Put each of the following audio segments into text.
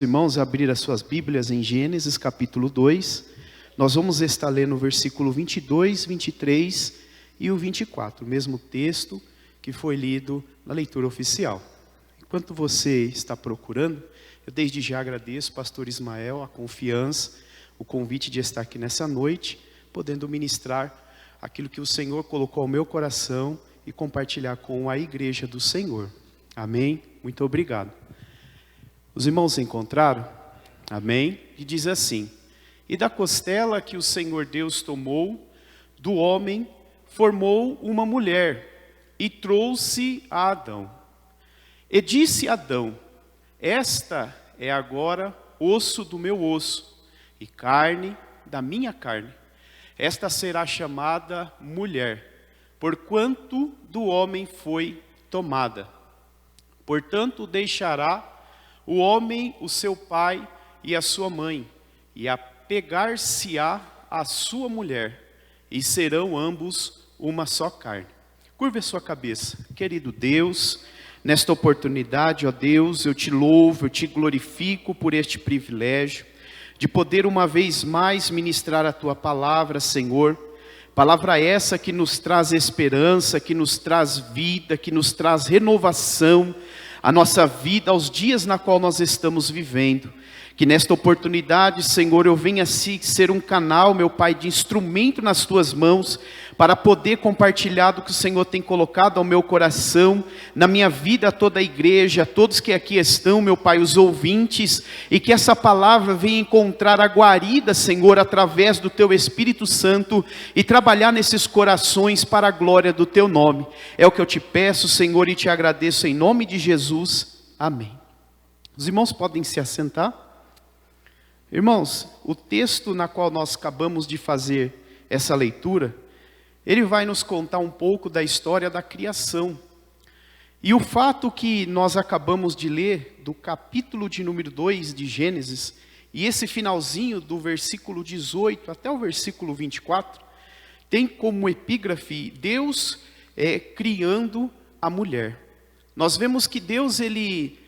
Irmãos, abrir as suas Bíblias em Gênesis capítulo 2, nós vamos estar lendo o versículo 22, 23 e o 24, o mesmo texto que foi lido na leitura oficial. Enquanto você está procurando, eu desde já agradeço, pastor Ismael, a confiança, o convite de estar aqui nessa noite, podendo ministrar aquilo que o Senhor colocou ao meu coração e compartilhar com a igreja do Senhor. Amém? Muito obrigado. Os irmãos encontraram? Amém? E diz assim: e da costela que o Senhor Deus tomou do homem, formou uma mulher e trouxe a Adão. E disse Adão: esta é agora osso do meu osso e carne da minha carne. Esta será chamada mulher, porquanto do homem foi tomada. Portanto, deixará o homem o seu pai e a sua mãe, e apegar-se-á a sua mulher, e serão ambos uma só carne. Curva a sua cabeça. Querido Deus, nesta oportunidade, ó Deus, eu te louvo, eu te glorifico por este privilégio de poder uma vez mais ministrar a tua palavra, Senhor. Palavra essa que nos traz esperança, que nos traz vida, que nos traz renovação, a nossa vida aos dias na qual nós estamos vivendo. Que nesta oportunidade, Senhor, eu venha ser um canal, meu Pai, de instrumento nas tuas mãos, para poder compartilhar do que o Senhor tem colocado ao meu coração, na minha vida, a toda a igreja, a todos que aqui estão, meu Pai, os ouvintes, e que essa palavra venha encontrar a guarida, Senhor, através do teu Espírito Santo, e trabalhar nesses corações para a glória do teu nome. É o que eu te peço, Senhor, e te agradeço em nome de Jesus. Amém. Os irmãos podem se assentar. Irmãos, o texto na qual nós acabamos de fazer essa leitura, ele vai nos contar um pouco da história da criação. E o fato que nós acabamos de ler, do capítulo de número 2 de Gênesis, e esse finalzinho do versículo 18 até o versículo 24, tem como epígrafe Deus criando a mulher. Nós vemos que Deus, ele,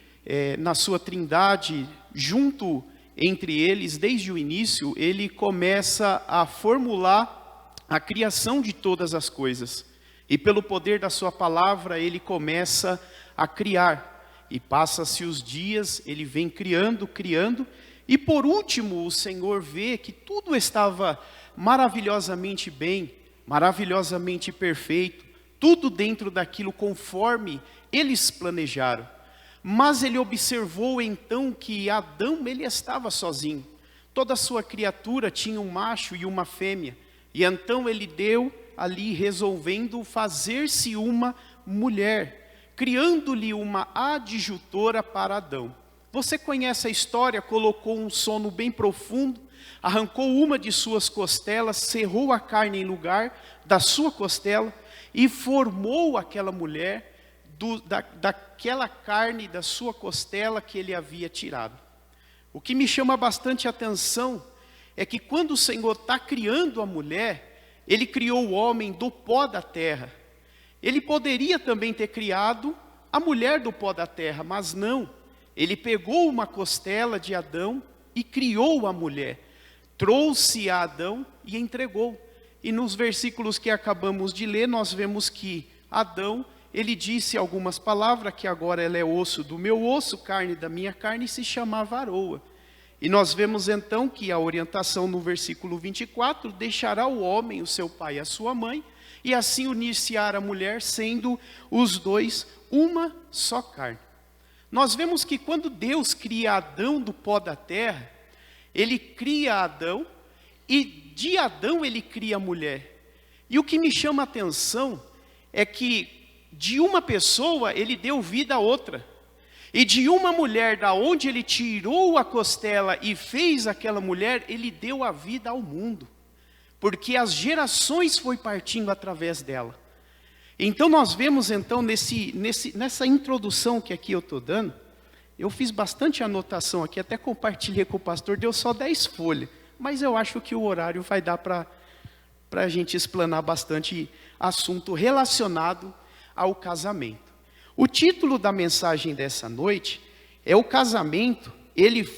na sua trindade, junto entre eles, desde o início, ele começa a formular a criação de todas as coisas. E pelo poder da sua palavra, ele começa a criar. E passa-se os dias, ele vem criando. E por último, o Senhor vê que tudo estava maravilhosamente bem, maravilhosamente perfeito. Tudo dentro daquilo conforme eles planejaram. Mas ele observou então que Adão, ele estava sozinho. Toda a sua criatura tinha um macho e uma fêmea. E então ele deu ali resolvendo fazer-se uma mulher, criando-lhe uma adjutora para Adão. Você conhece a história, colocou um sono bem profundo, arrancou uma de suas costelas, cerrou a carne em lugar da sua costela e formou aquela mulher daquela carne da sua costela que ele havia tirado. O que me chama bastante atenção é que quando o Senhor está criando a mulher, ele criou o homem do pó da terra. Ele poderia também ter criado a mulher do pó da terra, mas não. Ele pegou uma costela de Adão e criou a mulher. Trouxe a Adão e entregou. E nos versículos que acabamos de ler, nós vemos que Adão, ele disse algumas palavras, que agora ela é osso do meu osso, carne da minha carne, e se chamava Aroa. E nós vemos então que a orientação no versículo 24, deixará o homem, o seu pai e a sua mãe, e assim unir-se-á a mulher, sendo os dois uma só carne. Nós vemos que quando Deus cria Adão do pó da terra, ele cria Adão, e de Adão ele cria a mulher. E o que me chama a atenção é que de uma pessoa ele deu vida a outra. E de uma mulher, da onde ele tirou a costela e fez aquela mulher, ele deu a vida ao mundo. Porque as gerações foi partindo através dela. Então nós vemos então nessa introdução que aqui eu estou dando, eu fiz bastante anotação aqui, até compartilhei com o pastor, deu só 10 folhas. Mas eu acho que o horário vai dar para a gente explanar bastante assunto relacionado ao casamento. O título da mensagem dessa noite é o casamento ele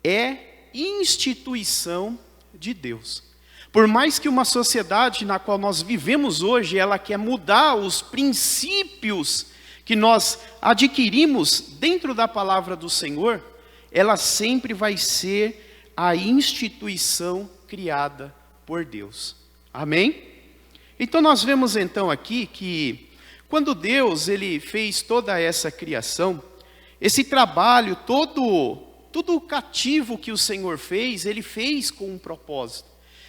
é instituição de Deus. Por mais que uma sociedade na qual nós vivemos hoje, ela quer mudar os princípios que nós adquirimos dentro da palavra do Senhor, ela sempre vai ser a instituição criada por Deus. Amém? Então nós vemos então aqui que quando Deus ele fez toda essa criação, esse trabalho todo o cativo que o Senhor fez, ele fez com um propósito.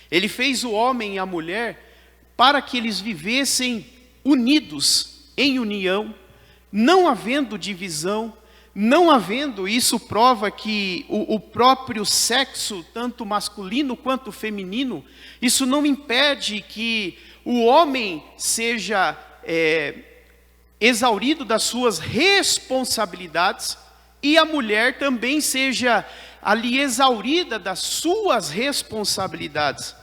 Ele fez o homem e a mulher para que eles vivessem unidos, em união, não havendo divisão, não havendo, isso prova que o próprio sexo, tanto masculino quanto feminino, isso não impede que o homem seja exaurido das suas responsabilidades e a mulher também seja ali exaurida das suas responsabilidades.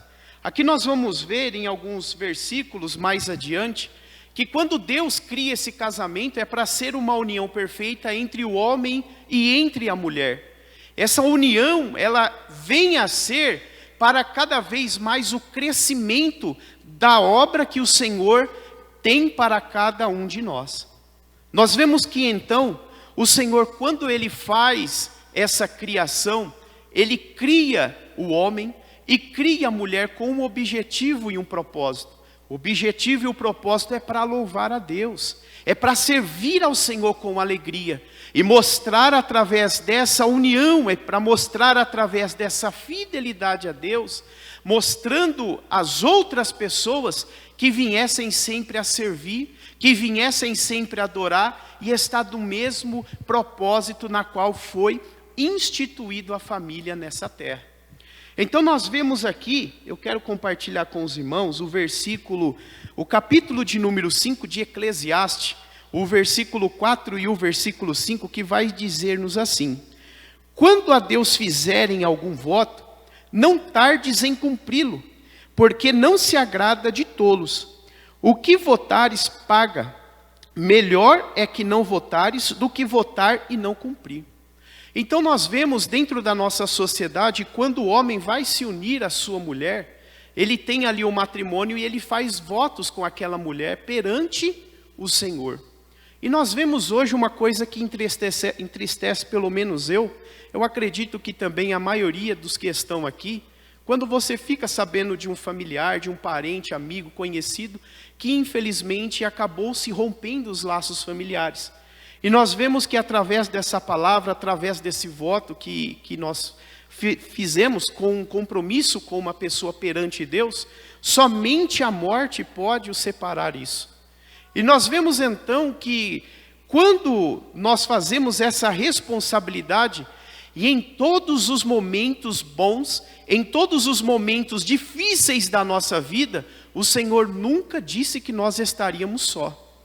Aqui nós vamos ver em alguns versículos mais adiante, que quando Deus cria esse casamento é para ser uma união perfeita entre o homem e entre a mulher. Essa união, ela vem a ser para cada vez mais o crescimento da obra que o Senhor tem para cada um de nós. Nós vemos que então, o Senhor, quando Ele faz essa criação, Ele cria o homem e cria a mulher com um objetivo e um propósito. O objetivo e o propósito é para louvar a Deus, é para servir ao Senhor com alegria e mostrar através dessa união, é para mostrar através dessa fidelidade a Deus, mostrando às outras pessoas que viessem sempre a servir, que viessem sempre a adorar e estar do mesmo propósito na qual foi instituído a família nessa terra. Então nós vemos aqui, eu quero compartilhar com os irmãos o capítulo de número 5 de Eclesiastes, o versículo 4 e o versículo 5, que vai dizer-nos assim: quando a Deus fizerem algum voto, não tardes em cumpri-lo, porque não se agrada de tolos. O que votares paga, melhor é que não votares do que votar e não cumprir. Então nós vemos dentro da nossa sociedade, quando o homem vai se unir à sua mulher, ele tem ali o matrimônio e ele faz votos com aquela mulher perante o Senhor. E nós vemos hoje uma coisa que entristece pelo menos eu acredito que também a maioria dos que estão aqui, quando você fica sabendo de um familiar, de um parente, amigo, conhecido, que infelizmente acabou se rompendo os laços familiares. E nós vemos que através dessa palavra, através desse voto que nós fizemos com um compromisso com uma pessoa perante Deus, somente a morte pode o separar isso. E nós vemos então que quando nós fazemos essa responsabilidade, e em todos os momentos bons, em todos os momentos difíceis da nossa vida, o Senhor nunca disse que nós estaríamos só.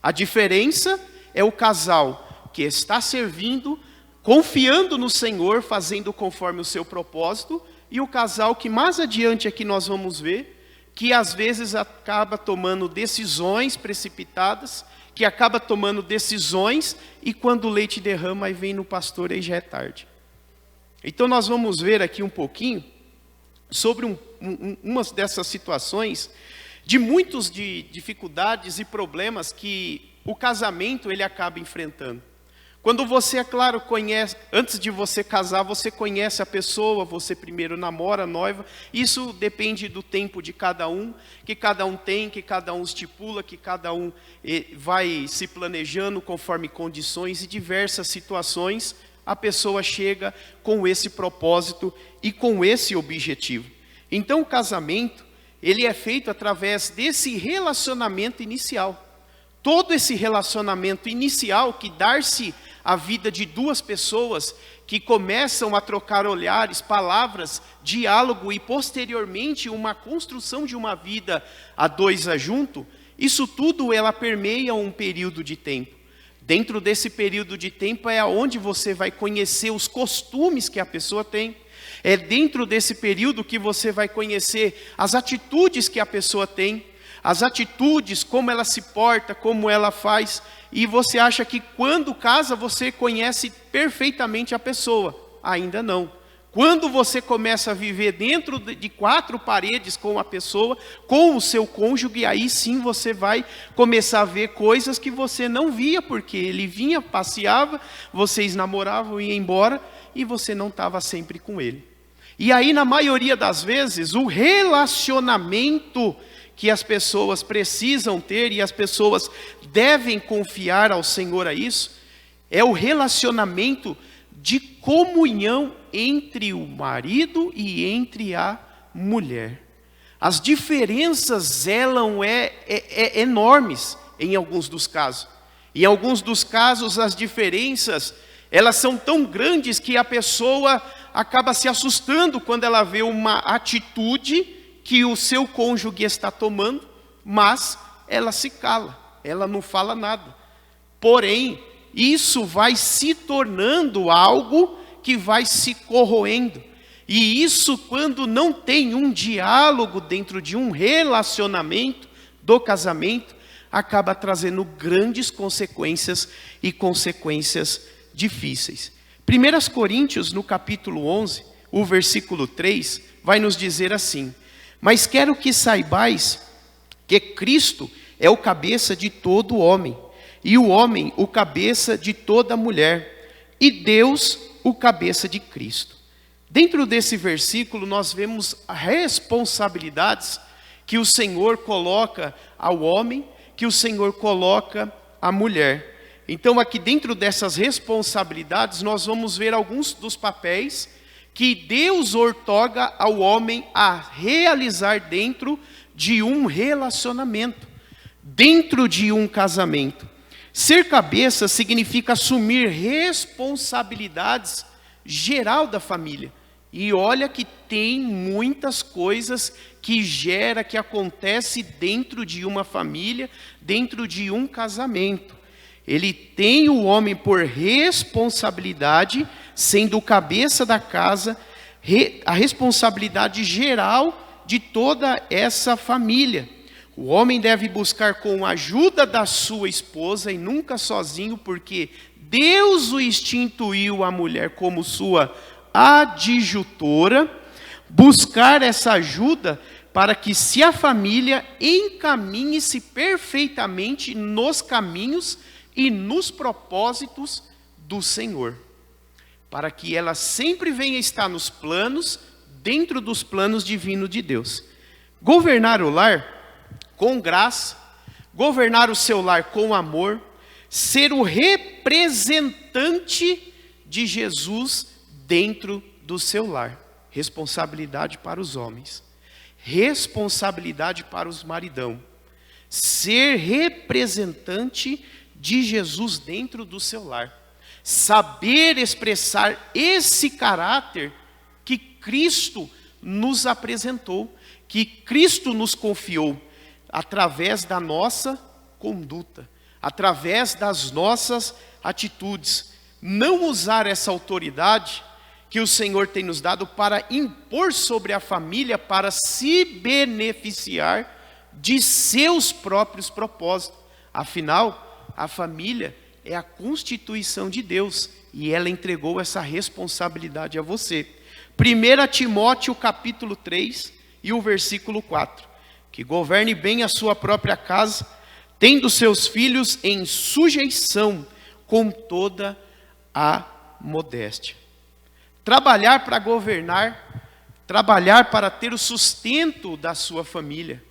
A diferença é o casal que está servindo, confiando no Senhor, fazendo conforme o seu propósito, e o casal que mais adiante aqui nós vamos ver, que às vezes acaba tomando decisões precipitadas, que acaba tomando decisões, e quando o leite derrama, aí vem no pastor, aí já é tarde. Então nós vamos ver aqui um pouquinho sobre uma dessas situações, de muitas dificuldades e problemas que o casamento ele acaba enfrentando. Quando você, é claro, conhece, antes de você casar, você conhece a pessoa, você primeiro namora, noiva, isso depende do tempo de cada um, que cada um tem, que cada um estipula, que cada um vai se planejando conforme condições e diversas situações, a pessoa chega com esse propósito e com esse objetivo. Então o casamento, ele é feito através desse relacionamento inicial. Todo esse relacionamento inicial que dar-se a vida de duas pessoas que começam a trocar olhares, palavras, diálogo e posteriormente uma construção de uma vida a dois junto, isso tudo ela permeia um período de tempo. Dentro desse período de tempo é onde você vai conhecer os costumes que a pessoa tem. É dentro desse período que você vai conhecer as atitudes que a pessoa tem, as atitudes, como ela se porta, como ela faz, e você acha que quando casa você conhece perfeitamente a pessoa. Ainda não. Quando você começa a viver dentro de 4 paredes com a pessoa, com o seu cônjuge, aí sim você vai começar a ver coisas que você não via, porque ele vinha, passeava, vocês namoravam, iam embora, e você não estava sempre com ele. E aí, na maioria das vezes, o relacionamento que as pessoas precisam ter, e as pessoas devem confiar ao Senhor a isso, é o relacionamento de comunhão entre o marido e entre a mulher. As diferenças eram enormes em alguns dos casos. Em alguns dos casos as diferenças, elas são tão grandes que a pessoa acaba se assustando quando ela vê uma atitude que o seu cônjuge está tomando, mas ela se cala, ela não fala nada. Porém, isso vai se tornando algo que vai se corroendo. E isso, quando não tem um diálogo dentro de um relacionamento do casamento, acaba trazendo grandes consequências e consequências difíceis. 1 Coríntios, no capítulo 11, o versículo 3, vai nos dizer assim: mas quero que saibais que Cristo é o cabeça de todo homem, e o homem o cabeça de toda mulher, e Deus o cabeça de Cristo. Dentro desse versículo nós vemos responsabilidades que o Senhor coloca ao homem, que o Senhor coloca à mulher. Então aqui dentro dessas responsabilidades nós vamos ver alguns dos papéis que Deus outorga ao homem a realizar dentro de um relacionamento, dentro de um casamento. Ser cabeça significa assumir responsabilidades geral da família. E olha que tem muitas coisas que que acontece dentro de uma família, dentro de um casamento. Ele tem o homem por responsabilidade, sendo o cabeça da casa, a responsabilidade geral de toda essa família. O homem deve buscar com a ajuda da sua esposa e nunca sozinho, porque Deus o instituiu a mulher como sua adjutora, buscar essa ajuda para que se a família encaminhe-se perfeitamente nos caminhos e nos propósitos do Senhor, para que ela sempre venha estar nos planos, dentro dos planos divinos de Deus. Governar o lar com graça, governar o seu lar com amor, ser o representante de Jesus dentro do seu lar. Responsabilidade para os homens, responsabilidade para os maridão. Ser representante de Jesus dentro do seu lar. Saber expressar esse caráter que Cristo nos apresentou, que Cristo nos confiou, através da nossa conduta, através das nossas atitudes. Não usar essa autoridade que o Senhor tem nos dado para impor sobre a família, para se beneficiar de seus próprios propósitos. Afinal, a família é a constituição de Deus, e ela entregou essa responsabilidade a você. 1 Timóteo capítulo 3 e o versículo 4. Que governe bem a sua própria casa, tendo seus filhos em sujeição, com toda a modéstia. Trabalhar para governar, trabalhar para ter o sustento da sua família,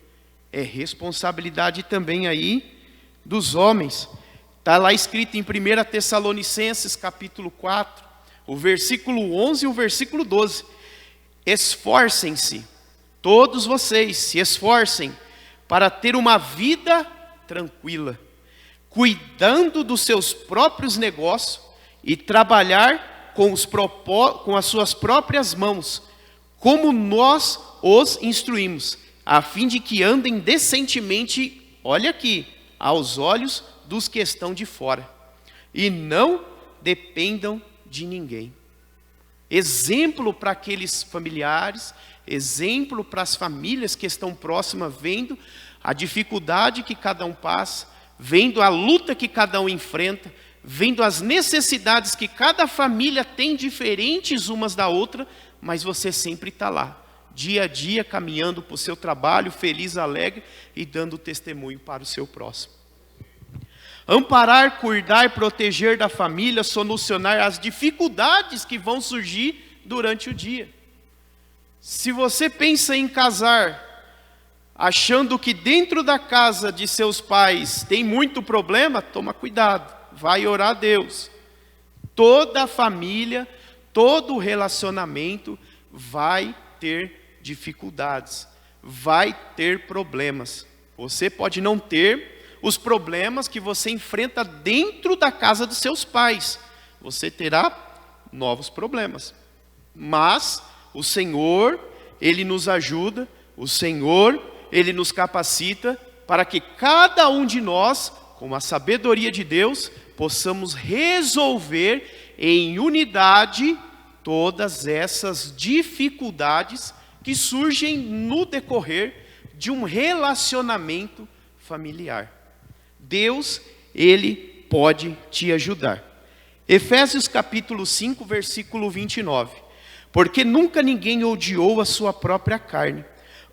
é responsabilidade também aí dos homens. Está lá escrito em 1 Tessalonicenses capítulo 4, o versículo 11 e o versículo 12. Esforcem-se, todos vocês se esforcem para ter uma vida tranquila, cuidando dos seus próprios negócios e trabalhar com as suas próprias mãos, como nós os instruímos, a fim de que andem decentemente, olha aqui, aos olhos dos que estão de fora, e não dependam de ninguém. Exemplo para aqueles familiares, exemplo para as famílias que estão próximas, vendo a dificuldade que cada um passa, vendo a luta que cada um enfrenta, vendo as necessidades que cada família tem diferentes umas da outra, mas você sempre está lá, dia a dia, caminhando para o seu trabalho, feliz, alegre e dando testemunho para o seu próximo. Amparar, cuidar, proteger da família, solucionar as dificuldades que vão surgir durante o dia. Se você pensa em casar, achando que dentro da casa de seus pais tem muito problema, toma cuidado, vai orar a Deus. Toda a família, todo relacionamento vai ter dificuldades, vai ter problemas. Você pode não ter os problemas que você enfrenta dentro da casa dos seus pais. Você terá novos problemas. Mas o Senhor, Ele nos ajuda, o Senhor, Ele nos capacita para que cada um de nós, com a sabedoria de Deus, possamos resolver em unidade todas essas dificuldades que surgem no decorrer de um relacionamento familiar. Deus, Ele pode te ajudar. Efésios capítulo 5, versículo 29. Porque nunca ninguém odiou a sua própria carne,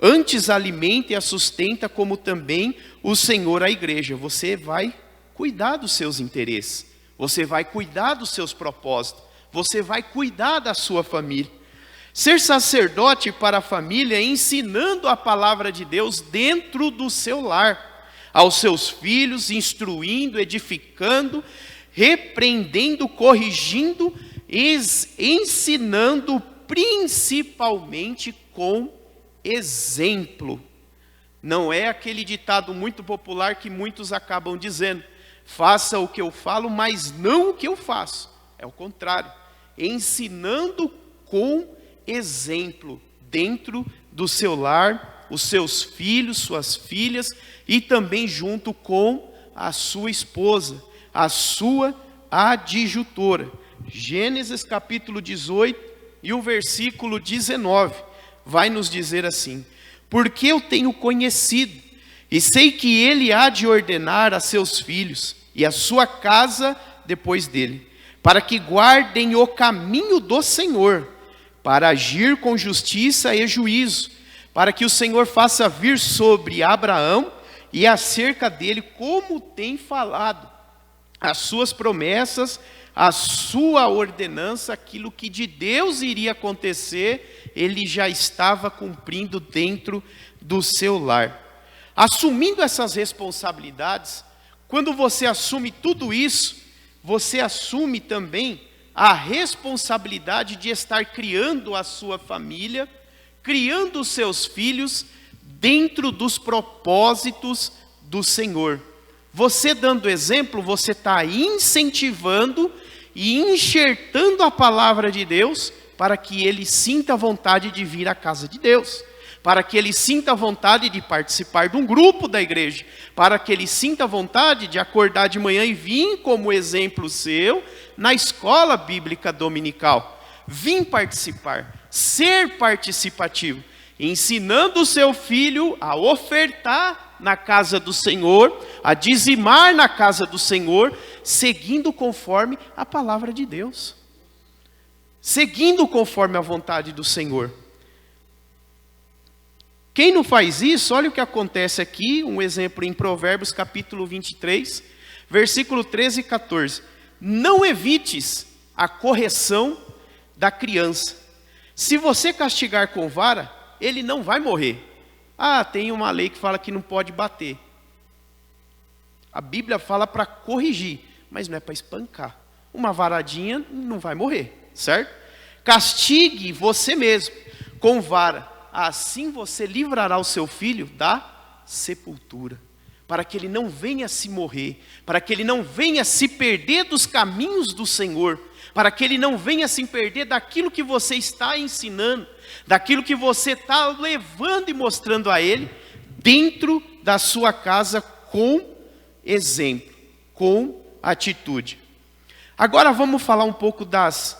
antes a alimenta e a sustenta, como também o Senhor a igreja. Você vai cuidar dos seus interesses, você vai cuidar dos seus propósitos, você vai cuidar da sua família. Ser sacerdote para a família, ensinando a palavra de Deus dentro do seu lar, aos seus filhos, instruindo, edificando, repreendendo, corrigindo, ensinando principalmente com exemplo. Não é aquele ditado muito popular que muitos acabam dizendo: faça o que eu falo, mas não o que eu faço. É o contrário, ensinando com exemplo dentro do seu lar, os seus filhos, suas filhas, e também junto com a sua esposa, a sua adjutora. Gênesis capítulo 18 e o versículo 19 vai nos dizer assim: porque eu tenho conhecido e sei que ele há de ordenar a seus filhos e a sua casa depois dele, para que guardem o caminho do Senhor, para agir com justiça e juízo, para que o Senhor faça vir sobre Abraão e acerca dele, como tem falado, as suas promessas, a sua ordenança, aquilo que de Deus iria acontecer, ele já estava cumprindo dentro do seu lar. Assumindo essas responsabilidades, quando você assume tudo isso, você assume também a responsabilidade de estar criando a sua família, criando os seus filhos dentro dos propósitos do Senhor. Você dando exemplo, você está incentivando e enxertando a palavra de Deus para que ele sinta vontade de vir à casa de Deus, para que ele sinta vontade de participar de um grupo da igreja, para que ele sinta vontade de acordar de manhã e vir como exemplo seu na escola bíblica dominical. Vim participar, ser participativo, ensinando o seu filho a ofertar na casa do Senhor, a dizimar na casa do Senhor, seguindo conforme a palavra de Deus, seguindo conforme a vontade do Senhor. Quem não faz isso, olha o que acontece aqui, um exemplo em Provérbios capítulo 23, versículo 13 e 14. Não evites a correção da criança. Se você castigar com vara, ele não vai morrer. Ah, tem uma lei que fala que não pode bater. A Bíblia fala para corrigir, mas não é para espancar. Uma varadinha não vai morrer, certo? Castigue você mesmo com vara. Assim você livrará o seu filho da sepultura, para que ele não venha se morrer, para que ele não venha se perder dos caminhos do Senhor, para que ele não venha se perder daquilo que você está ensinando, daquilo que você está levando e mostrando a ele, dentro da sua casa, com exemplo, com atitude. Agora vamos falar um pouco das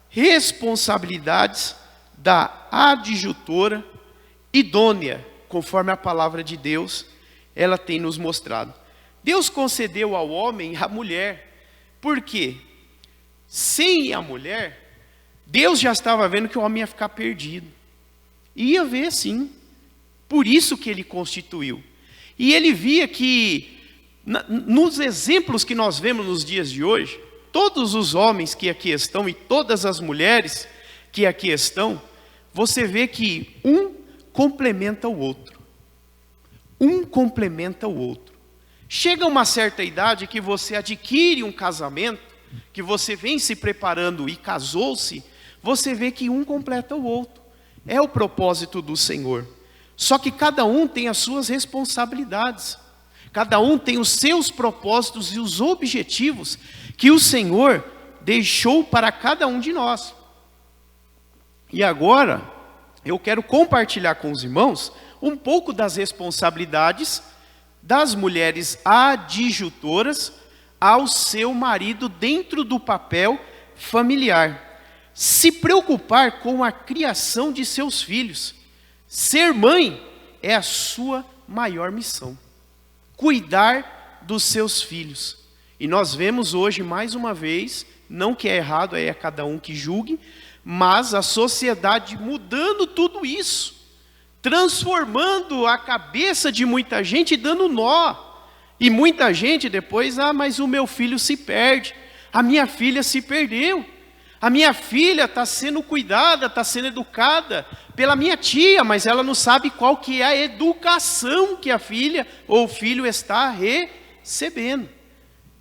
responsabilidades da adjutora idônea, conforme a palavra de Deus, ela tem nos mostrado. Deus concedeu ao homem a mulher. Por quê? Sem a mulher, Deus já estava vendo que o homem ia ficar perdido. Ia ver sim. Por isso que ele constituiu. E ele via que, nos exemplos que nós vemos nos dias de hoje, todos os homens que aqui estão e todas as mulheres que aqui estão, você vê que um complementa o outro. Um complementa o outro. Chega uma certa idade que você adquire um casamento, que você vem se preparando e casou-se, você vê que um completa o outro. É o propósito do Senhor. Só que cada um tem as suas responsabilidades. Cada um tem os seus propósitos e os objetivos que o Senhor deixou para cada um de nós. E agora, eu quero compartilhar com os irmãos um pouco das responsabilidades das mulheres adjutoras ao seu marido dentro do papel familiar. Se preocupar com a criação de seus filhos. Ser mãe é a sua maior missão. Cuidar dos seus filhos. E nós vemos hoje, mais uma vez, não que é errado, é cada um que julgue, mas a sociedade mudando tudo isso, transformando a cabeça de muita gente e dando nó. E muita gente depois, mas o meu filho se perde, a minha filha se perdeu. A minha filha está sendo cuidada, está sendo educada pela minha tia, mas ela não sabe qual que é a educação que a filha ou o filho está recebendo.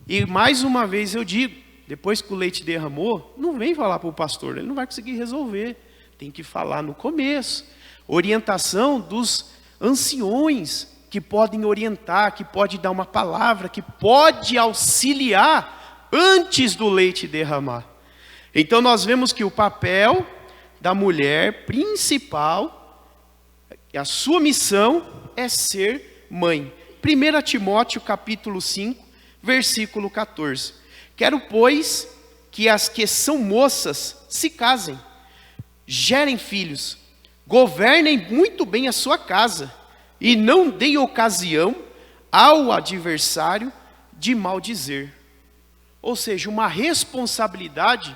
E mais uma vez eu digo, depois que o leite derramou, não vem falar para o pastor, ele não vai conseguir resolver. Tem que falar no começo. Orientação dos anciões, que podem orientar, que pode dar uma palavra, que pode auxiliar antes do leite derramar. Então nós vemos que o papel da mulher principal, a sua missão é ser mãe. 1 Timóteo capítulo 5, versículo 14. Quero, pois, que as que são moças se casem, gerem filhos, governem muito bem a sua casa, e não deem ocasião ao adversário de maldizer. Ou seja, uma responsabilidade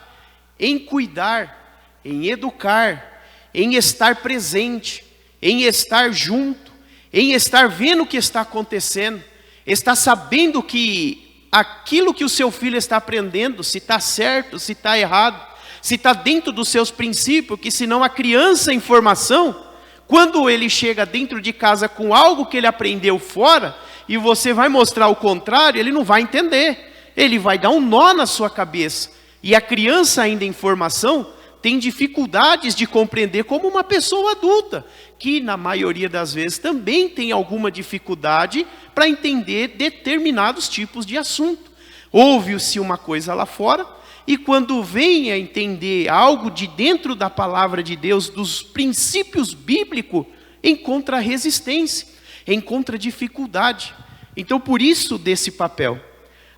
em cuidar, em educar, em estar presente, em estar junto, em estar vendo o que está acontecendo, estar sabendo que aquilo que o seu filho está aprendendo, se está certo, se está errado, se está dentro dos seus princípios, que senão a criança em formação, quando ele chega dentro de casa com algo que ele aprendeu fora, e você vai mostrar o contrário, ele não vai entender, ele vai dar um nó na sua cabeça. E a criança ainda em formação tem dificuldades de compreender como uma pessoa adulta, que na maioria das vezes também tem alguma dificuldade para entender determinados tipos de assunto. Ouve-se uma coisa lá fora, e quando vem a entender algo de dentro da palavra de Deus, dos princípios bíblicos, encontra resistência, encontra dificuldade. Então por isso desse papel.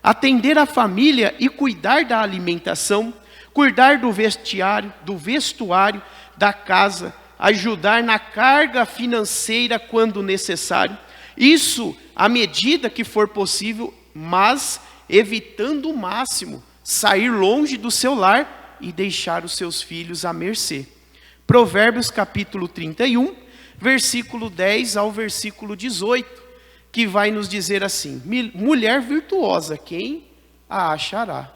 Atender a família e cuidar da alimentação, cuidar do vestuário da casa, ajudar na carga financeira quando necessário. Isso à medida que for possível, mas evitando o máximo sair longe do seu lar e deixar os seus filhos à mercê. Provérbios capítulo 31, versículo 10 ao versículo 18. Que vai nos dizer assim: mulher virtuosa, quem a achará?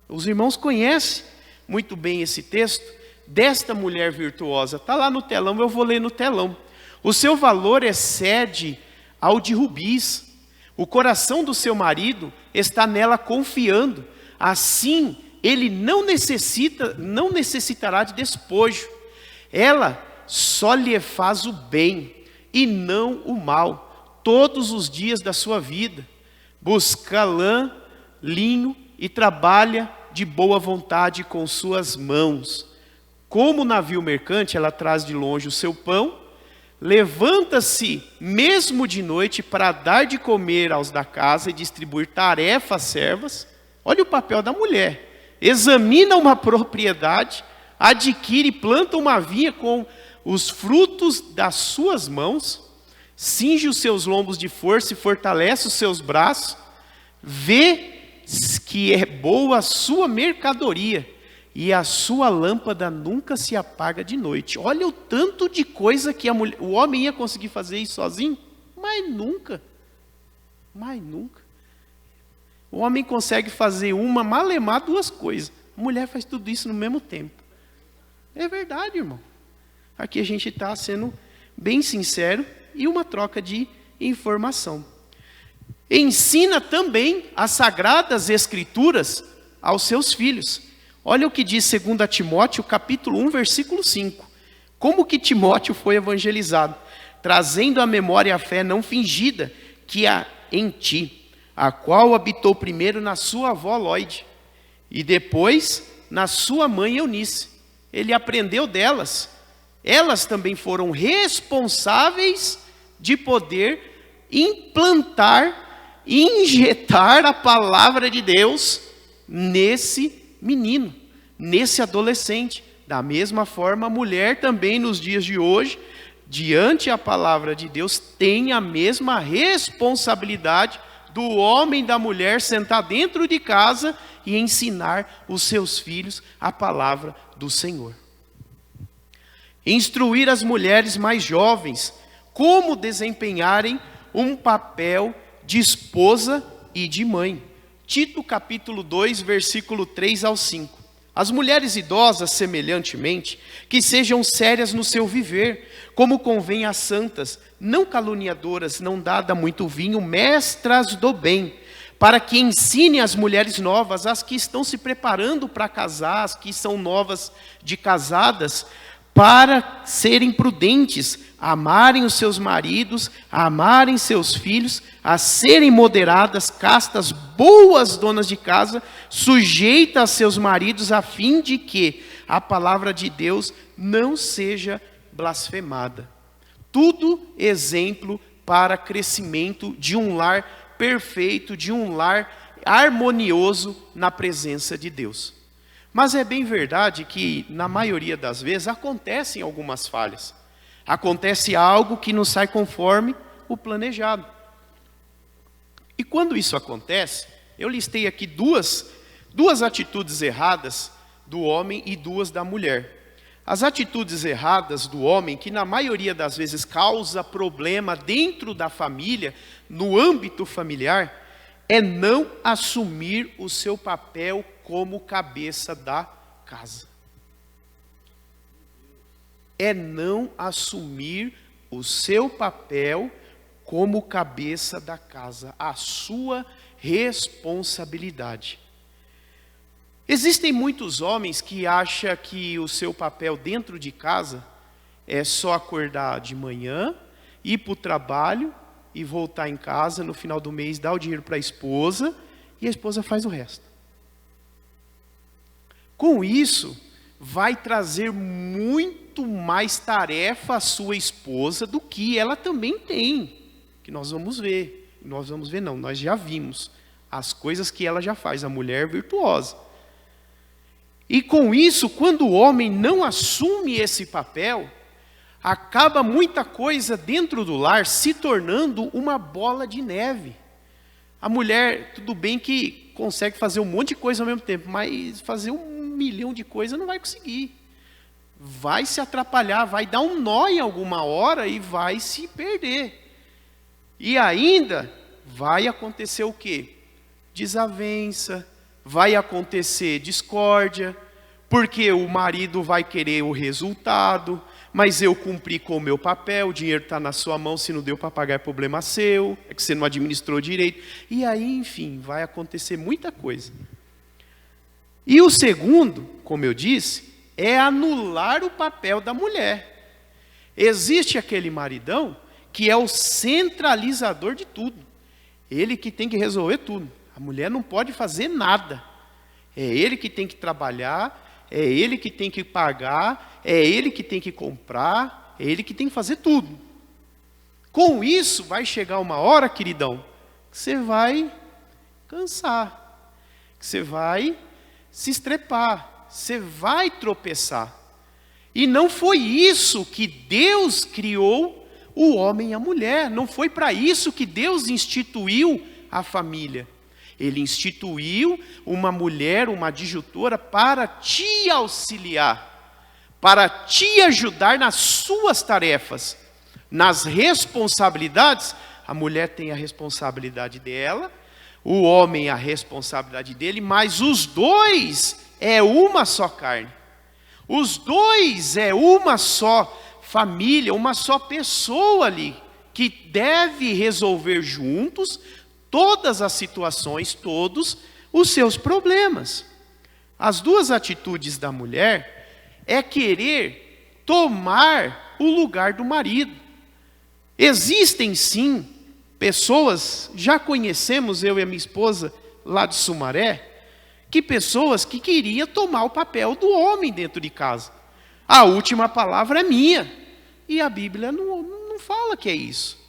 Os irmãos conhecem muito bem esse texto desta mulher virtuosa. Está lá no telão, eu vou ler no telão. O seu valor excede ao de rubis. O coração do seu marido está nela confiando. Assim, ele não necessitará de despojo. Ela só lhe faz o bem e não o mal todos os dias da sua vida. Busca lã, linho e trabalha de boa vontade com suas mãos. Como navio mercante, ela traz de longe o seu pão. Levanta-se mesmo de noite para dar de comer aos da casa e distribuir tarefas às servas. Olha o papel da mulher. Examina uma propriedade, adquire e planta uma vinha com os frutos das suas mãos, cinge os seus lombos de força e fortalece os seus braços, vê que é boa a sua mercadoria, e a sua lâmpada nunca se apaga de noite. Olha o tanto de coisa que o homem ia conseguir fazer isso sozinho, mas nunca. O homem consegue fazer malemar duas coisas. A mulher faz tudo isso no mesmo tempo. É verdade, irmão. Aqui a gente está sendo bem sincero e uma troca de informação. Ensina também as sagradas escrituras aos seus filhos. Olha o que diz 2 Timóteo, capítulo 1, versículo 5. Como que Timóteo foi evangelizado? Trazendo à memória a fé não fingida que há em ti, a qual habitou primeiro na sua avó Lóide, e depois na sua mãe Eunice. Ele aprendeu delas. Elas também foram responsáveis de poder implantar, injetar a palavra de Deus nesse menino, nesse adolescente. Da mesma forma, a mulher também nos dias de hoje, diante a palavra de Deus, tem a mesma responsabilidade do homem e da mulher sentar dentro de casa e ensinar os seus filhos a palavra do Senhor. Instruir as mulheres mais jovens como desempenharem um papel de esposa e de mãe. Tito capítulo 2, versículo 3 ao 5. As mulheres idosas, semelhantemente, que sejam sérias no seu viver, como convém às santas, não caluniadoras, não dada muito vinho, mestras do bem, para que ensinem as mulheres novas, as que estão se preparando para casar, as que são novas de casadas, para serem prudentes, amarem os seus maridos, amarem seus filhos, a serem moderadas, castas, boas donas de casa, sujeitas a seus maridos, a fim de que a palavra de Deus não seja blasfemada. Tudo exemplo para crescimento de um lar perfeito, de um lar harmonioso na presença de Deus. Mas é bem verdade que, na maioria das vezes, acontecem algumas falhas. Acontece algo que não sai conforme o planejado. E quando isso acontece, eu listei aqui duas atitudes erradas do homem e duas da mulher. As atitudes erradas do homem, que na maioria das vezes causa problema dentro da família, no âmbito familiar, é não assumir o seu papel como cabeça da casa. É não assumir o seu papel como cabeça da casa, a sua responsabilidade. Existem muitos homens que acham que o seu papel dentro de casa é só acordar de manhã, ir para o trabalho e voltar em casa no final do mês, dar o dinheiro para a esposa e a esposa faz o resto. Com isso, vai trazer muito mais tarefa à sua esposa do que ela também tem, que nós vamos ver. Nós já vimos as coisas que ela já faz, a mulher virtuosa. E com isso, quando o homem não assume esse papel, acaba muita coisa dentro do lar se tornando uma bola de neve. A mulher, tudo bem que consegue fazer um monte de coisa ao mesmo tempo, mas fazer 1 milhão de coisas não vai conseguir. Vai se atrapalhar, vai dar um nó em alguma hora e vai se perder. E ainda vai acontecer o quê? Desavença, vai acontecer discórdia, porque o marido vai querer o resultado, mas eu cumpri com o meu papel, o dinheiro está na sua mão, se não deu para pagar é problema seu, é que você não administrou direito. E aí, enfim, vai acontecer muita coisa. E o segundo, como eu disse, é anular o papel da mulher. Existe aquele maridão que é o centralizador de tudo. Ele que tem que resolver tudo. A mulher não pode fazer nada. É ele que tem que trabalhar, é ele que tem que pagar, é ele que tem que comprar, é ele que tem que fazer tudo. Com isso, vai chegar uma hora, queridão, que você vai cansar, que você vai se estrepar, você vai tropeçar. E não foi isso que Deus criou o homem e a mulher. Não foi para isso que Deus instituiu a família. Ele instituiu uma mulher, uma adjutora, para te auxiliar, para te ajudar nas suas tarefas, nas responsabilidades. A mulher tem a responsabilidade dela, o homem a responsabilidade dele, mas os dois é uma só carne. Os dois é uma só família, uma só pessoa ali, que deve resolver juntos todas as situações, todos os seus problemas. As duas atitudes da mulher é querer tomar o lugar do marido. Existem sim pessoas, já conhecemos, eu e a minha esposa, lá de Sumaré, que pessoas que queriam tomar o papel do homem dentro de casa. A última palavra é minha. E a Bíblia não fala que é isso.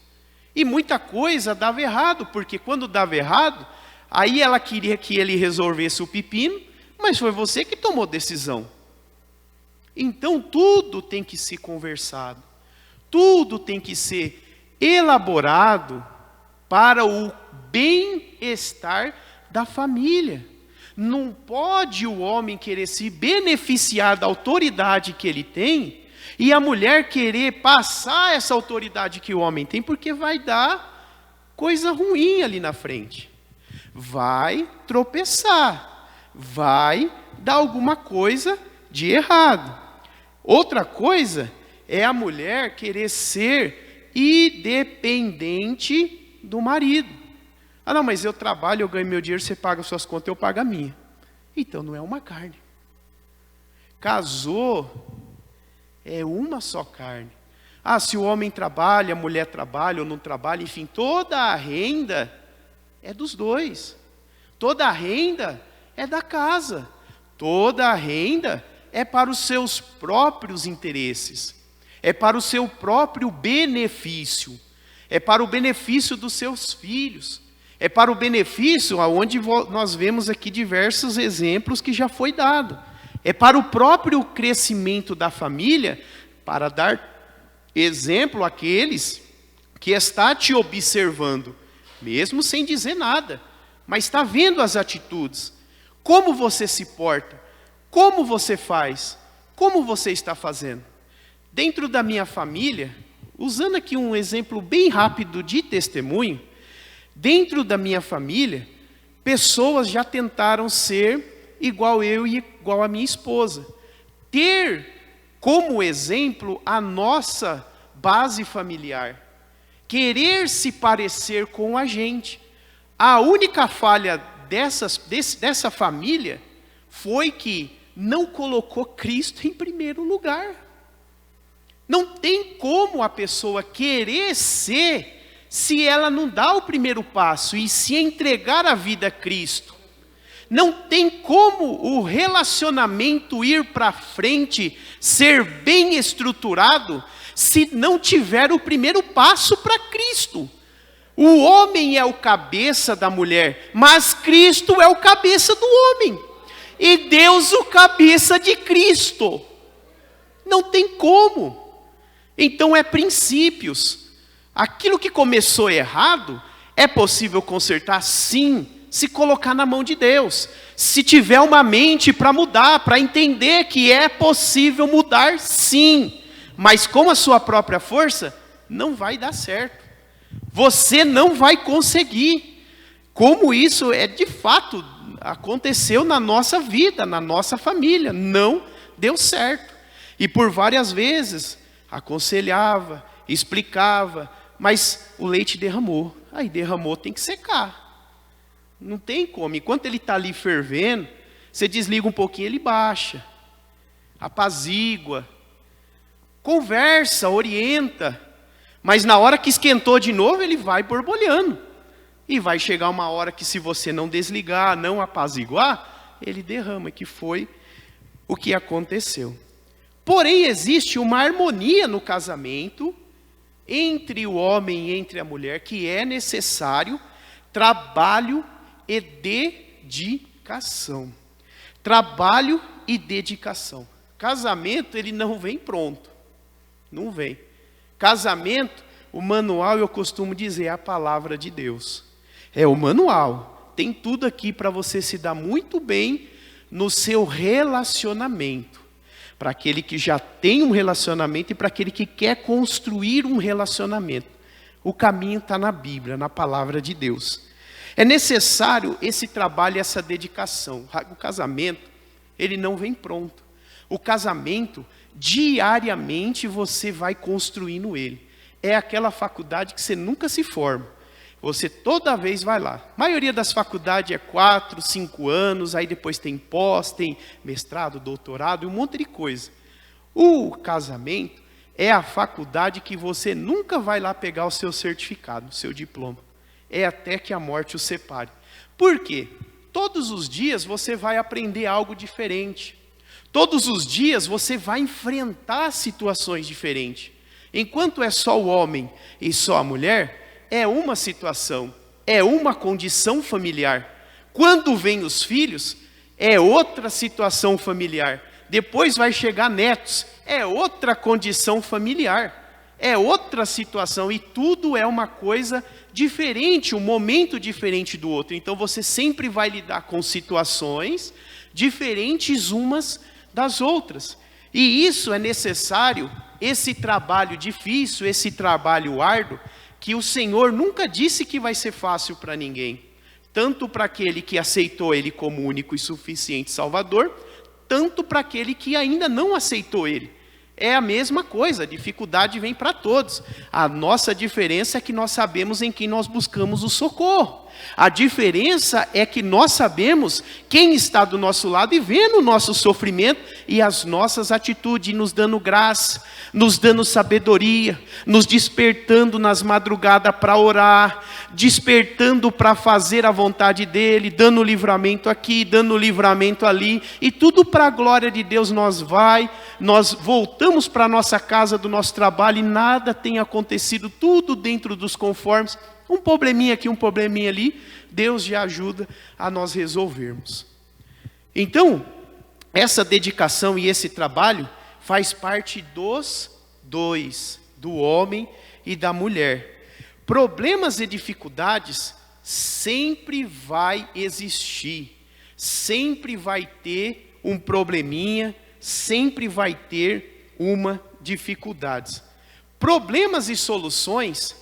E muita coisa dava errado, porque quando dava errado, aí ela queria que ele resolvesse o pepino, mas foi você que tomou decisão. Então tudo tem que ser conversado, tudo tem que ser elaborado para o bem-estar da família. Não pode o homem querer se beneficiar da autoridade que ele tem e a mulher querer passar essa autoridade que o homem tem, porque vai dar coisa ruim ali na frente. Vai tropeçar, vai dar alguma coisa de errado. Outra coisa é a mulher querer ser independente do marido. Ah, não, mas eu trabalho, eu ganho meu dinheiro, você paga as suas contas, eu pago a minha. Então não é uma carne. Casou, é uma só carne. Ah, se o homem trabalha, a mulher trabalha ou não trabalha, enfim, toda a renda é dos dois. Toda a renda é da casa. Toda a renda é para os seus próprios interesses. É para o seu próprio benefício. É para o benefício dos seus filhos. É para o benefício, aonde nós vemos aqui diversos exemplos que já foi dado. É para o próprio crescimento da família, para dar exemplo àqueles que está te observando, mesmo sem dizer nada, mas está vendo as atitudes, como você se porta, como você faz, como você está fazendo. Dentro da minha família, usando aqui um exemplo bem rápido de testemunho, dentro da minha família, pessoas já tentaram ser igual eu e igual a minha esposa. Ter como exemplo a nossa base familiar. Querer se parecer com a gente. A única falha dessa família foi que não colocou Cristo em primeiro lugar. Não tem como a pessoa querer ser se ela não dá o primeiro passo e se entregar a vida a Cristo. Não tem como o relacionamento ir para frente, ser bem estruturado, se não tiver o primeiro passo para Cristo. O homem é o cabeça da mulher, mas Cristo é o cabeça do homem. E Deus o cabeça de Cristo. Não tem como. Então é princípios. Aquilo que começou errado, é possível consertar sim, se colocar na mão de Deus. Se tiver uma mente para mudar, para entender que é possível mudar sim. Mas com a sua própria força, não vai dar certo. Você não vai conseguir. Como isso é de fato, aconteceu na nossa vida, na nossa família. Não deu certo. E por várias vezes, aconselhava, explicava, mas o leite derramou. Aí derramou, tem que secar. Não tem como. Enquanto ele está ali fervendo, você desliga um pouquinho, ele baixa. Apazigua. Conversa, orienta. Mas na hora que esquentou de novo, ele vai borbulhando. E vai chegar uma hora que se você não desligar, não apaziguar, ele derrama, que foi o que aconteceu. Porém, existe uma harmonia no casamento, entre o homem e entre a mulher, que é necessário trabalho e dedicação. trabalho e dedicação. Casamento, ele não vem pronto. Não vem. Casamento, o manual, eu costumo dizer, é a palavra de Deus. É o manual. Tem tudo aqui para você se dar muito bem no seu relacionamento. Para aquele que já tem um relacionamento e para aquele que quer construir um relacionamento. O caminho está na Bíblia, na palavra de Deus. É necessário esse trabalho e essa dedicação. O casamento, ele não vem pronto. O casamento, diariamente você vai construindo ele. É aquela faculdade que você nunca se forma. Você toda vez vai lá. A maioria das faculdades é 4, 5 anos, aí depois tem pós, tem mestrado, doutorado e um monte de coisa. O casamento é a faculdade que você nunca vai lá pegar o seu certificado, o seu diploma. É até que a morte o separe. Por quê? Todos os dias você vai aprender algo diferente. Todos os dias você vai enfrentar situações diferentes. Enquanto é só o homem e só a mulher, é uma situação, é uma condição familiar. Quando vem os filhos, é outra situação familiar. Depois vai chegar netos, é outra condição familiar. É outra situação e tudo é uma coisa diferente, um momento diferente do outro. Então você sempre vai lidar com situações diferentes umas das outras. E isso é necessário, esse trabalho difícil, esse trabalho árduo, que o Senhor nunca disse que vai ser fácil para ninguém. Tanto para aquele que aceitou Ele como único e suficiente Salvador, tanto para aquele que ainda não aceitou Ele. É a mesma coisa, a dificuldade vem para todos. A nossa diferença é que nós sabemos em quem nós buscamos o socorro. A diferença é que nós sabemos quem está do nosso lado e vendo o nosso sofrimento e as nossas atitudes, nos dando graça, nos dando sabedoria, nos despertando nas madrugadas para orar, despertando para fazer a vontade dEle, dando livramento aqui, dando livramento ali, e tudo para a glória de Deus. Nós voltamos para a nossa casa do nosso trabalho e nada tem acontecido, tudo dentro dos conformes. Um probleminha aqui, um probleminha ali, Deus já ajuda a nós resolvermos. Então, essa dedicação e esse trabalho faz parte dos dois, do homem e da mulher. Problemas e dificuldades sempre vai existir, sempre vai ter um probleminha, sempre vai ter uma dificuldade. Problemas e soluções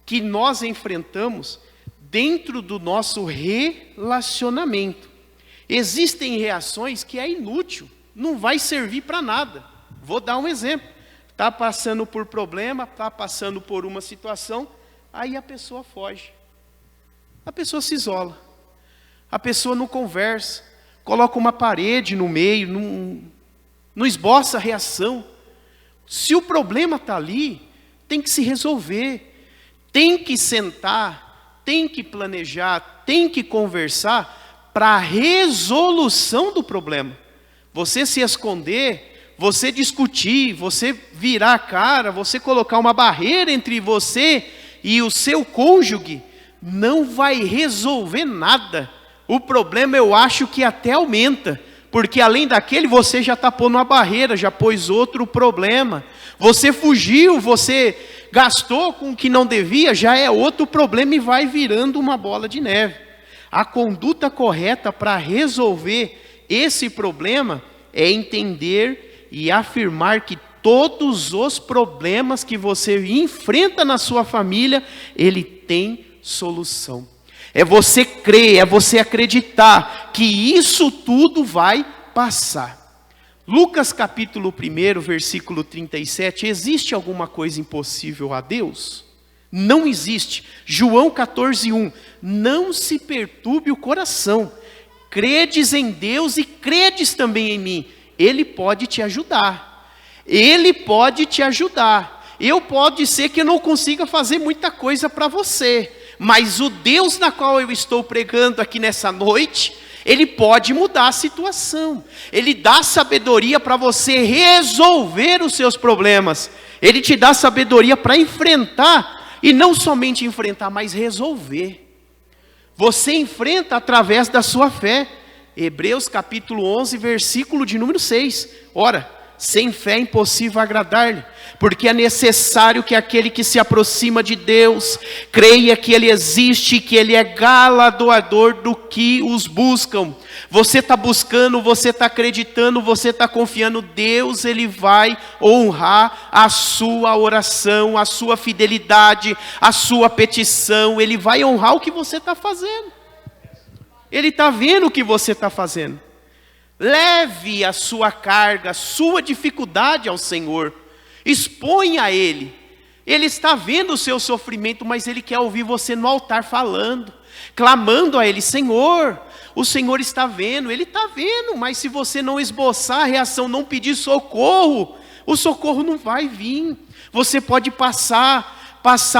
que nós enfrentamos dentro do nosso relacionamento. Existem reações que é inútil, não vai servir para nada. Vou dar um exemplo. Está passando por problema, está passando por uma situação, aí a pessoa foge. A pessoa se isola. A pessoa não conversa, coloca uma parede no meio, não esboça a reação. Se o problema está ali, tem que se resolver. Tem que sentar, tem que planejar, tem que conversar para a resolução do problema. Você se esconder, você discutir, você virar a cara, você colocar uma barreira entre você e o seu cônjuge, não vai resolver nada. O problema eu acho que até aumenta, porque além daquele você já está pondo uma barreira, já pôs outro problema. Você fugiu, você gastou com o que não devia, já é outro problema e vai virando uma bola de neve. A conduta correta para resolver esse problema é entender e afirmar que todos os problemas que você enfrenta na sua família, ele tem solução. É você crer, é você acreditar que isso tudo vai passar. Lucas capítulo 1, versículo 37, existe alguma coisa impossível a Deus? Não existe. João 14:1, não se perturbe o coração, credes em Deus e credes também em mim. Ele pode te ajudar, Ele pode te ajudar. Pode ser que eu não consiga fazer muita coisa para você, mas o Deus na qual eu estou pregando aqui nessa noite, Ele pode mudar a situação. Ele dá sabedoria para você resolver os seus problemas. Ele te dá sabedoria para enfrentar, e não somente enfrentar, mas resolver. Você enfrenta através da sua fé. Hebreus capítulo 11, versículo de número 6. Ora, sem fé é impossível agradar-lhe, porque é necessário que aquele que se aproxima de Deus creia que Ele existe, que Ele é galardoador do que os buscam. Você está buscando, você está acreditando, você está confiando, Deus Ele vai honrar a sua oração, a sua fidelidade, a sua petição. Ele vai honrar o que você está fazendo. Ele está vendo o que você está fazendo. Leve a sua carga, a sua dificuldade ao Senhor. Exponha a Ele. Ele está vendo o seu sofrimento, mas Ele quer ouvir você no altar falando, clamando a Ele: Senhor, o Senhor está vendo. Ele está vendo, mas se você não esboçar a reação, não pedir socorro, o socorro não vai vir. Você pode passar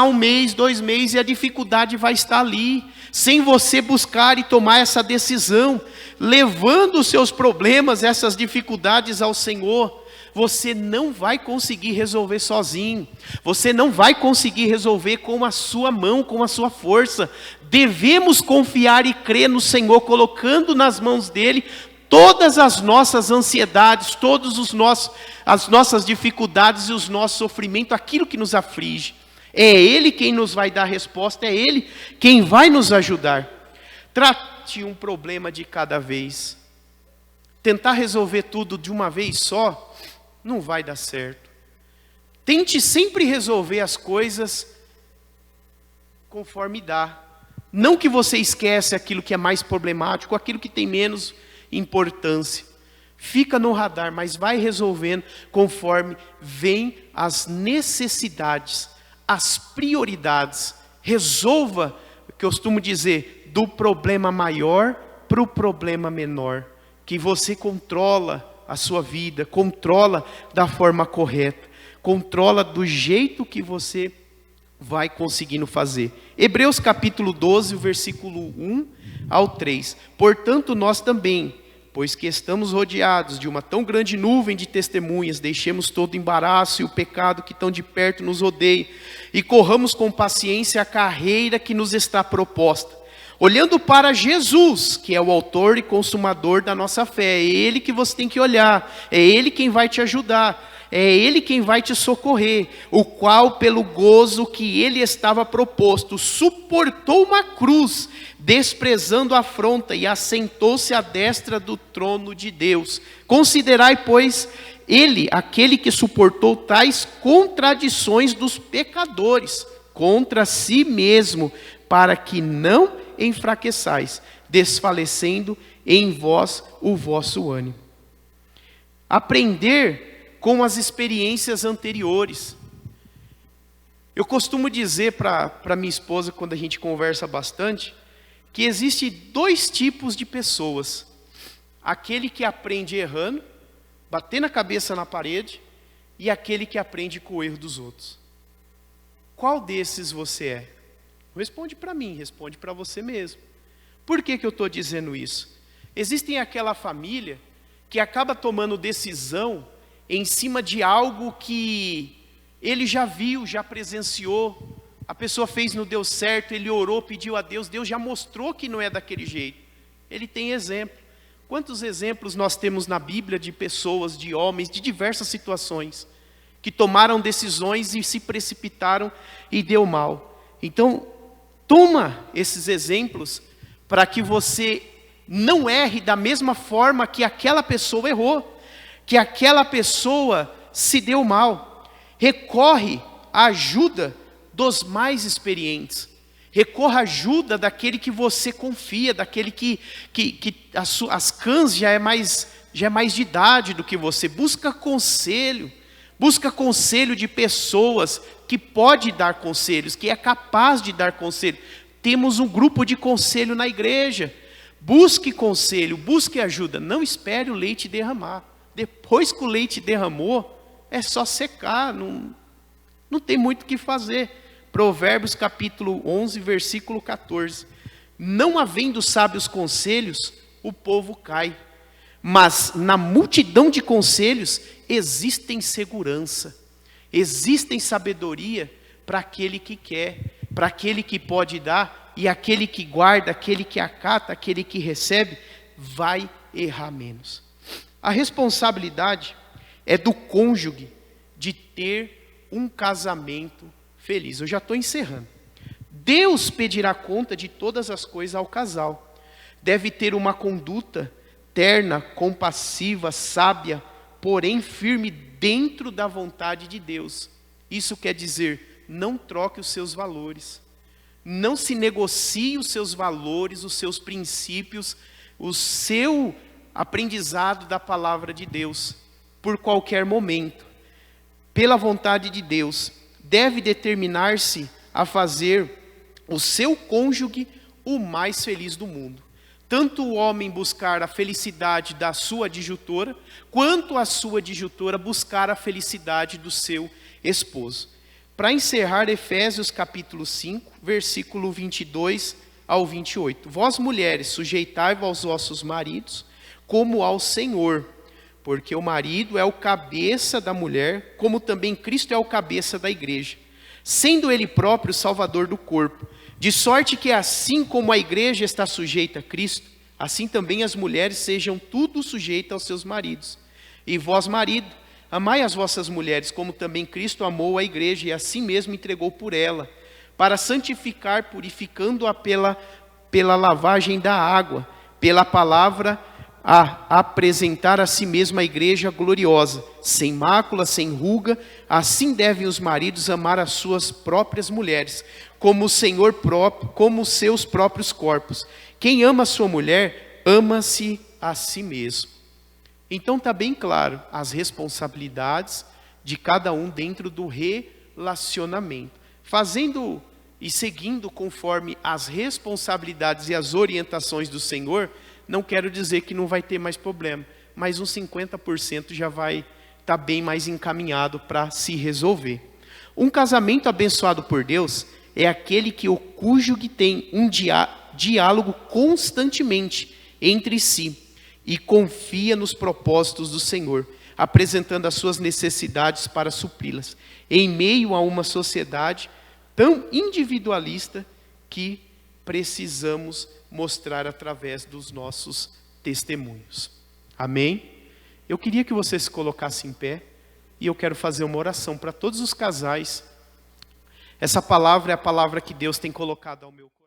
1 mês, 2 meses, e a dificuldade vai estar ali, sem você buscar e tomar essa decisão, levando os seus problemas, essas dificuldades ao Senhor. Você não vai conseguir resolver sozinho, você não vai conseguir resolver com a sua mão, com a sua força. Devemos confiar e crer no Senhor, colocando nas mãos dEle todas as nossas ansiedades, as nossas dificuldades e os nossos sofrimentos, aquilo que nos aflige. É Ele quem nos vai dar a resposta, é Ele quem vai nos ajudar. Trate um problema de cada vez. Tentar resolver tudo de uma vez só não vai dar certo. Tente sempre resolver as coisas conforme dá. Não que você esquece aquilo que é mais problemático, aquilo que tem menos importância. Fica no radar, mas vai resolvendo conforme vem as necessidades, as prioridades. Resolva, que eu costumo dizer, do problema maior para o problema menor. Que você controla a sua vida, controla da forma correta, controla do jeito que você vai conseguindo fazer. Hebreus capítulo 12, versículo 1 ao 3. Portanto, nós também, pois que estamos rodeados de uma tão grande nuvem de testemunhas, deixemos todo o embaraço e o pecado que tão de perto nos odeia, e corramos com paciência a carreira que nos está proposta, olhando para Jesus, que é o autor e consumador da nossa fé. É Ele que você tem que olhar, é Ele quem vai te ajudar, é Ele quem vai te socorrer, o qual pelo gozo que Ele estava proposto, suportou uma cruz, desprezando a afronta, e assentou-se à destra do trono de Deus. Considerai, pois, Ele, aquele que suportou tais contradições dos pecadores, contra si mesmo, para que não enfraqueçais, desfalecendo em vós o vosso ânimo. Aprender com as experiências anteriores. Eu costumo dizer para minha esposa, quando a gente conversa bastante, que existe 2 tipos de pessoas: aquele que aprende errando, batendo a cabeça na parede, e aquele que aprende com o erro dos outros. Qual desses você é? Responde para mim, responde para você mesmo. Por que eu estou dizendo isso? Existem aquela família que acaba tomando decisão em cima de algo que ele já viu, já presenciou. A pessoa fez, não deu certo, ele orou, pediu a Deus, Deus já mostrou que não é daquele jeito. Ele tem exemplo. Quantos exemplos nós temos na Bíblia de pessoas, de homens, de diversas situações, que tomaram decisões e se precipitaram e deu mal. Então, toma esses exemplos para que você não erre da mesma forma que aquela pessoa errou, que aquela pessoa se deu mal. Recorre à ajuda dos mais experientes. Recorra à ajuda daquele que você confia, daquele que as cãs já é mais de idade do que você. Busca conselho de pessoas que pode dar conselhos, que é capaz de dar conselho. Temos um grupo de conselho na igreja. Busque conselho, busque ajuda. Não espere o leite derramar. Depois que o leite derramou, é só secar, não tem muito o que fazer. Provérbios capítulo 11, versículo 14. Não havendo sábios conselhos, o povo cai. Mas na multidão de conselhos existem segurança, existem sabedoria para aquele que quer, para aquele que pode dar, e aquele que guarda, aquele que acata, aquele que recebe, vai errar menos. A responsabilidade é do cônjuge de ter um casamento feliz. Eu já estou encerrando. Deus pedirá conta de todas as coisas ao casal. Deve ter uma conduta terna, compassiva, sábia, porém firme dentro da vontade de Deus. Isso quer dizer, não troque os seus valores. Não se negocie os seus valores, os seus princípios, o seu aprendizado da palavra de Deus, por qualquer momento. Pela vontade de Deus, deve determinar-se a fazer o seu cônjuge o mais feliz do mundo. Tanto o homem buscar a felicidade da sua adjutora, quanto a sua adjutora buscar a felicidade do seu esposo. Para encerrar, Efésios capítulo 5, versículo 22 ao 28. Vós mulheres, sujeitai-vos aos vossos maridos, como ao Senhor, porque o marido é o cabeça da mulher, como também Cristo é o cabeça da igreja, sendo ele próprio o salvador do corpo. De sorte que assim como a igreja está sujeita a Cristo, assim também as mulheres sejam tudo sujeitas aos seus maridos. E vós, marido, amai as vossas mulheres, como também Cristo amou a igreja e assim mesmo entregou por ela, para santificar, purificando-a pela lavagem da água, pela palavra, a apresentar a si mesma a igreja gloriosa, sem mácula, sem ruga. Assim devem os maridos amar as suas próprias mulheres, como o Senhor próprio, como os seus próprios corpos. Quem ama a sua mulher, ama-se a si mesmo. Então está bem claro as responsabilidades de cada um dentro do relacionamento. Fazendo e seguindo conforme as responsabilidades e as orientações do Senhor, não quero dizer que não vai ter mais problema, mas uns 50% já vai estar bem mais encaminhado para se resolver. Um casamento abençoado por Deus é aquele que o cônjuge tem um diálogo constantemente entre si e confia nos propósitos do Senhor, apresentando as suas necessidades para supri-las, em meio a uma sociedade tão individualista que precisamos mostrar através dos nossos testemunhos. Amém? Eu queria que você se colocasse em pé e eu quero fazer uma oração para todos os casais. Essa palavra é a palavra que Deus tem colocado ao meu coração.